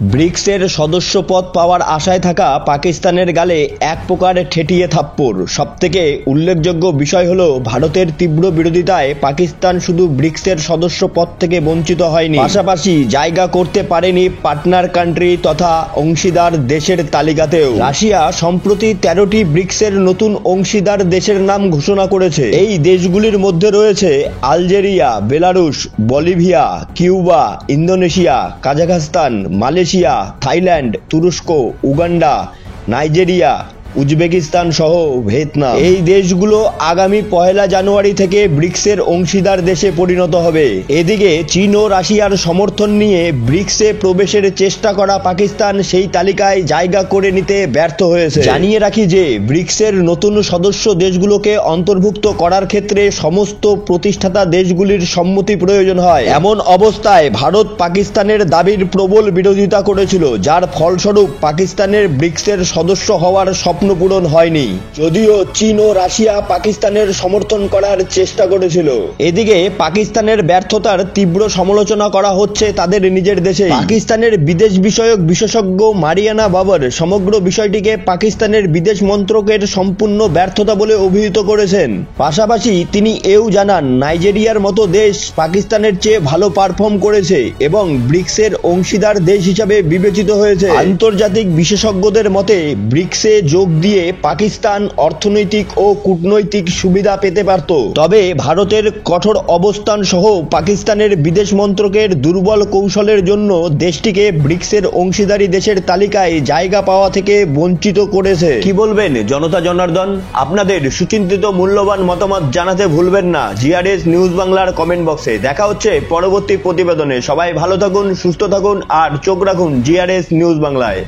ব্রিক্সের সদস্যপদ পাওয়ার আশায় থাকা পাকিস্তানের গালে এক প্রকার ঠেটিয়ে থাপ্পড়। সবথেকে উল্লেখযোগ্য বিষয় হলো ভারতের তীব্র বিরোধিতায় পাকিস্তান শুধু ব্রিক্সের সদস্য পদ থেকে বঞ্চিত হয়নি, পাশাপাশি জায়গা করতে পারেনি পার্টনার কান্ট্রি তথা অংশীদার দেশের তালিকাতেও। রাশিয়া সম্প্রতি 13টি ব্রিক্সের নতুন অংশীদার দেশের নাম ঘোষণা করেছে। এই দেশগুলির মধ্যে রয়েছে Algeria, Belarus, Bolivia, Cuba, Indonesia, Kazakhstan, Malaysia, Thailand, তুরস্ক, উগান্ডা, নাইজেরিয়া, উজবেকিস্তান সহ ভিয়েতনাম। এই দেশগুলো আগামী 1 জানুয়ারি থেকে ব্রিক্সের অংশীদার দেশে পরিণত হবে। এদিকে চীন ও রাশিয়ার সমর্থন নিয়ে ব্রিক্সে প্রবেশের চেষ্টা করা পাকিস্তান সেই তালিকায় জায়গা করে নিতে ব্যর্থ হয়েছে। জানিয়ে রাখি যে ব্রিক্সের নতুন সদস্য দেশগুলোকে অন্তর্ভুক্ত করার ক্ষেত্রে সমস্ত প্রতিষ্ঠাতা দেশগুলির সম্মতি প্রয়োজন হয়। এমন অবস্থায় ভারত পাকিস্তানের দাবির প্রবল বিরোধিতা করেছিল, যার ফলস্বরূপ পাকিস্তানের ব্রিক্সের সদস্য হওয়ার স্বপ্ন পূরণ হয়নি, যদিও চীন ও রাশিয়া পাকিস্তানের সমর্থন করার চেষ্টা করেছিল। এদিকে পাকিস্তানের ব্যর্থতার তীব্র সমালোচনা করা হচ্ছে তাদের নিজের দেশে। পাকিস্তানের বিদেশ বিষয়ক বিশেষজ্ঞ মারিয়ানা বাবর সমগ্র বিষয়টিকে পাকিস্তানের বিদেশ মন্ত্রকের সম্পূর্ণ ব্যর্থতা বলে অভিহিত করেছেন। পাশাপাশি তিনি এও জানান, নাইজেরিয়ার মতো দেশ পাকিস্তানের চেয়ে ভালো পারফর্ম করেছে এবং ব্রিক্সের অংশীদার দেশ হিসাবে বিবেচিত হয়েছে। আন্তর্জাতিক বিশেষজ্ঞদের মতে ব্রিক্সে যোগ দিয়ে পাকিস্তান অর্থনৈতিক ও কূটনৈতিক সুবিধা পেতে পারত, তবে ভারতের কঠোর অবস্থান সহ পাকিস্তানের বিদেশ মন্ত্রকের দুর্বল কৌশলের জন্য দেশটিকে ব্রিক্সের অংশীদারি দেশের তালিকায় জায়গা পাওয়া থেকে বঞ্চিত করেছে। কি বলবেন জনতা জনার্দন? আপনাদের সুচিন্তিত মূল্যবান মতামত জানাতে ভুলবেন না জিআরএস নিউজ বাংলার কমেন্ট বক্সে। দেখা হচ্ছে পরবর্তী প্রতিবেদনে। সবাই ভালো থাকুন, সুস্থ থাকুন আর চোখ রাখুন জিআরএস নিউজ বাংলায়।